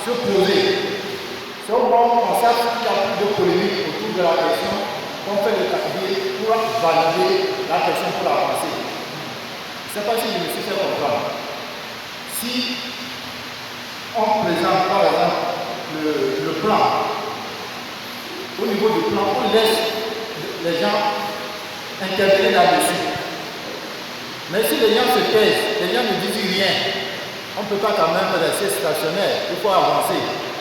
se poser. C'est au moment où on constate qu'il y a plus de polémique autour de la question qu'on fait le takbir pour valider la question pour avancer. Je ne sais pas si je me suis fait comprendre. Si on présente par exemple le plan, au niveau du plan, on laisse les gens intervenir là-dessus. Mais si les gens se taisent, les gens ne disent rien, on ne peut pas quand même rester stationnaire, il faut avancer.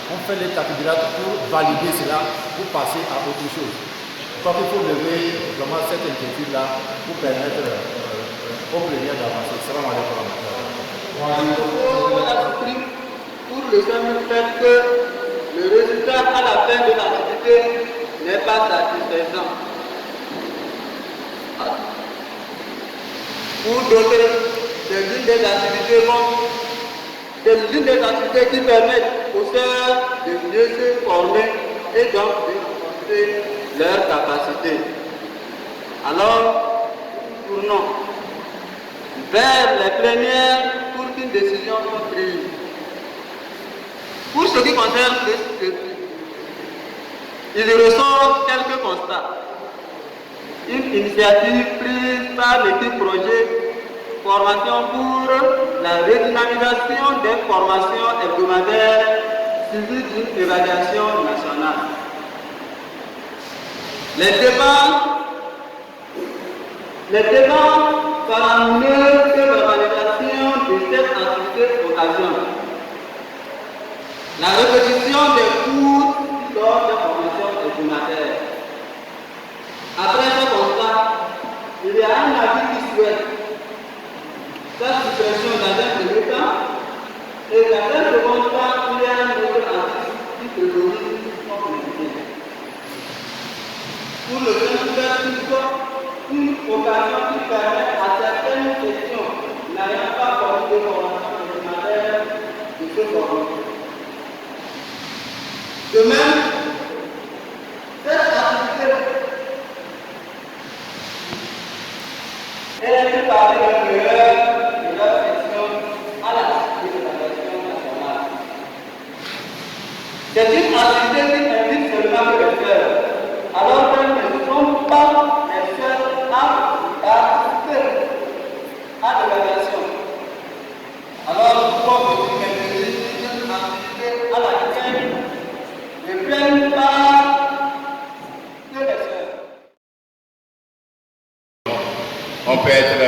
On fait les takbirats pour valider cela, pour passer à autre chose. Je crois qu'il faut lever vraiment cette inquiétude-là pour permettre aux plénières d'avancer. Salam alaikum. On a compris pour le simple fait que le résultat à la fin de l'activité n'est pas satisfaisant. Pour d'autres, c'est l'une des activités qui permettent aux sœurs de mieux se former et donc de renforcer leurs capacités. Alors, tournons vers les plénières pour qu'une décision soit prise. Pour ce qui concerne le CEPI, il ressort quelques constats. Une initiative prise par l'équipe projet Formation pour la redynamisation des formations hebdomadaires suivies d'une évaluation nationale. Les débats faramineux que l'organisation de cette activité occasionne. La répétition des cours lors des formations hebdomadaires. Après ce constat, il y a un avis qui souhaite cette suppression dans un premier temps, et dans un second temps, il y a un autre avis qui préconise son bénéfice. Pour le simple fait qu'il soit une occasion qui permet à certaines questions n'ayant pas connu de formation hebdomadaire de se former. De même, cette activité est une partie intérieure de la section à la l'évaluation nationale. C'est une activité qui invite seulement les sœurs, alors qu'elles ne sont pas les seules à participer à l'évaluation. Alors, pourquoi vous maintenir une activité à laquelle ne prennent pas que les sœurs? On peut être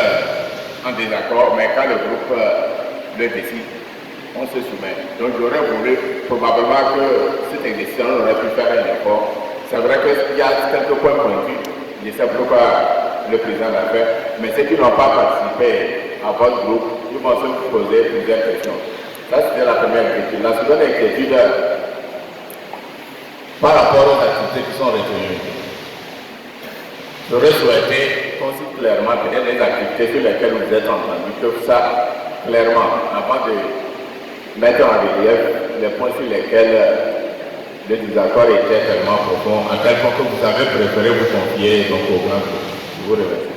en désaccord, mais quand le groupe le décide, on se soumet. Donc j'aurais voulu probablement que cette exercice aurait pu faire un effort. C'est vrai qu'il y a quelques points pointus, je sais pourquoi le président l'a fait, mais ceux qui n'ont pas participé à votre groupe, ils vont se poser plusieurs questions. Ça c'était la première inquiétude. La seconde inquiétude, par rapport aux activités qui sont retenues. J'aurais souhaité qu'on cite clairement peut-être les activités sur lesquelles vous êtes entendus, que ça, clairement, avant de mettre en relief les points sur lesquels le désaccord était tellement profond, à tel point que vous avez préféré vous confier donc, au grand groupe. Je vous remercie.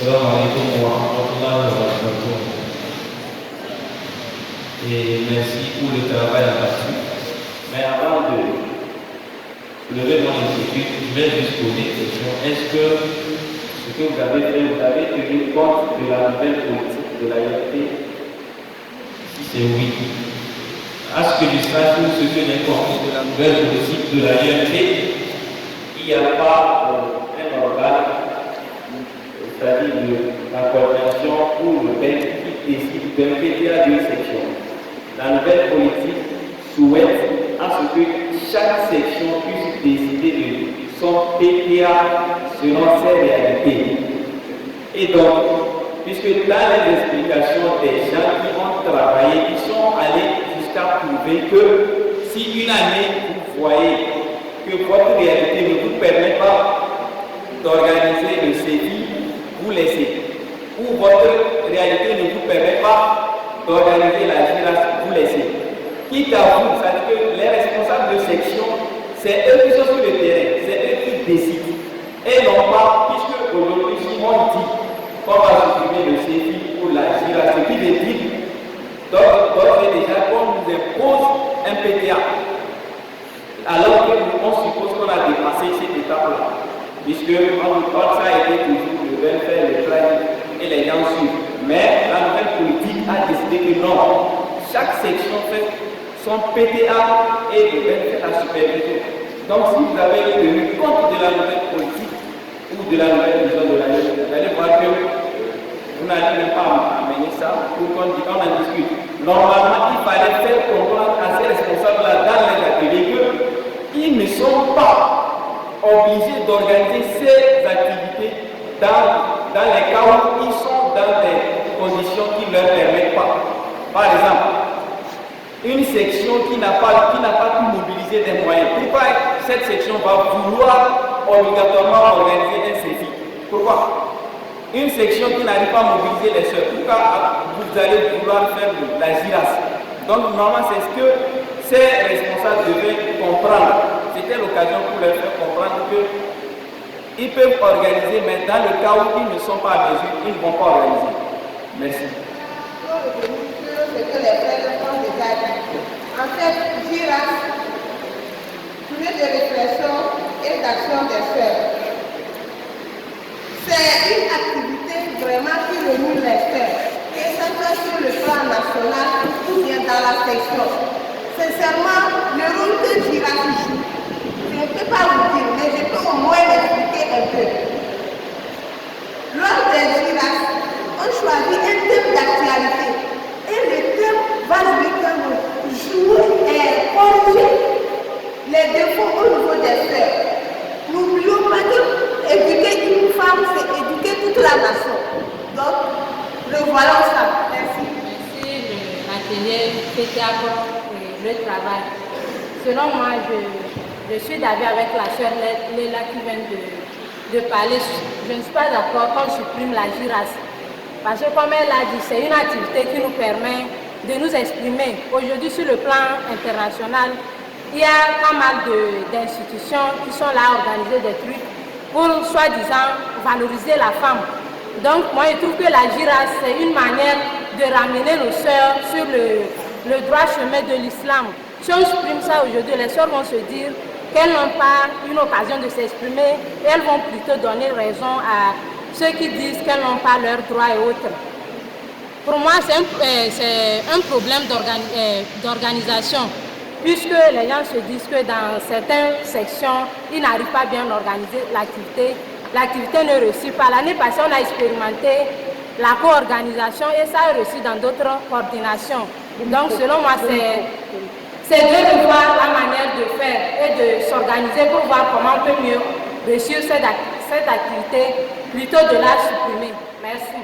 Assalamu alaikum wa rahmatullahi wa barakatuh. Et merci pour le travail abattu. Mais avant de lever mon inquiétude, je vais juste poser une question. Est-ce que ce que vous avez fait, vous avez tenu compte de la nouvelle politique de la IRT? Si c'est oui, à ce que je sache, ce que j'ai compris de la nouvelle politique de la IRT, il n'y a pas un organe, c'est-à-dire de la coordination ou le PEN qui décide d'un PTA d'une section. La nouvelle politique souhaite à ce que chaque section puisse décider de son PTA selon ses réalités. Et donc, puisque dans les explications des gens qui ont travaillé, ils sont allés jusqu'à prouver que si une année vous voyez que votre réalité ne vous permet pas d'organiser le CEPI, vous laissez. Ou votre réalité ne vous permet pas d'organiser la gymnastique, vous laissez. Quitte à vous, c'est-à-dire que les responsables de section, c'est eux qui sont sur le terrain, c'est eux qui décident. Et non pas, puisque aujourd'hui, Simon dit qu'on va supprimer le CFI pour la gymnastique, ce qui veut dire, donc déjà qu'on nous impose un PTA. Alors que on suppose qu'on a dépassé cette étape-là, puisque ça a été toujours le welfare, le planning et les gens suivent. Mais la nouvelle politique a décidé que non, chaque section fait son PTA et le welfare à supervision. Donc si vous avez tenu compte de la nouvelle politique ou de la nouvelle vision de la loi, vous allez voir que vous n'allez même pas amener ça pour qu'on en discute. Normalement, il fallait faire comprendre à ces responsables-là dans les ateliers qu'ils ne sont pas obligés d'organiser ces activités dans les cas où ils sont dans des conditions qui ne leur permettent pas. Par exemple, une section qui n'a pas pu mobiliser des moyens. Pourquoi cette section va vouloir obligatoirement organiser un CFI? Pourquoi? Une section qui n'arrive pas à mobiliser les soeurs, pourquoi vous allez vouloir faire la GIRAS? Donc normalement c'est ce que ces responsables devaient comprendre. C'était l'occasion pour leur faire comprendre qu'ils peuvent organiser, mais dans le cas où ils ne sont pas à mesure, ils ne vont pas organiser. Merci. En fait, GIRAS, journée de réflexion et d'action des soeurs. C'est une activité vraiment qui réunit les soeurs, et ça soit sur le plan national ou bien dans la section. Sincèrement, le rôle que GIRAS joue, je ne peux pas vous dire, mais je peux au moins l'expliquer un peu. Lors des GIRAS, on choisit un thème d'actualité, et le thème va jouer et corriger les défauts au niveau des soeurs. N'oublions pas que éduquer une femme, c'est éduquer toute la nation. Donc, revoilà ça. Merci. Merci l'atelier PTA pour le travail. Selon moi, je suis d'accord avec la sœur Léla qui vient de parler. Je ne suis pas d'accord qu'on supprime la GIRAS. Parce que comme elle a dit, c'est une activité qui nous permet de nous exprimer. Aujourd'hui, sur le plan international, il y a pas mal d'institutions qui sont là à organiser des trucs pour, soi-disant, valoriser la femme. Donc, moi, je trouve que la GIRAS, c'est une manière de ramener nos sœurs sur le droit chemin de l'islam. Si on supprime ça aujourd'hui, les sœurs vont se dire qu'elles n'ont pas une occasion de s'exprimer et elles vont plutôt donner raison à ceux qui disent qu'elles n'ont pas leurs droits et autres. Pour moi, c'est un problème d'organisation, puisque les gens se disent que dans certaines sections, ils n'arrivent pas bien à organiser l'activité. L'activité ne réussit pas. L'année passée, on a expérimenté la co-organisation et ça a réussi dans d'autres coordinations. Donc, selon moi, c'est de revoir la manière de faire et de s'organiser pour voir comment on peut mieux réussir cette activité plutôt de la supprimer. Merci.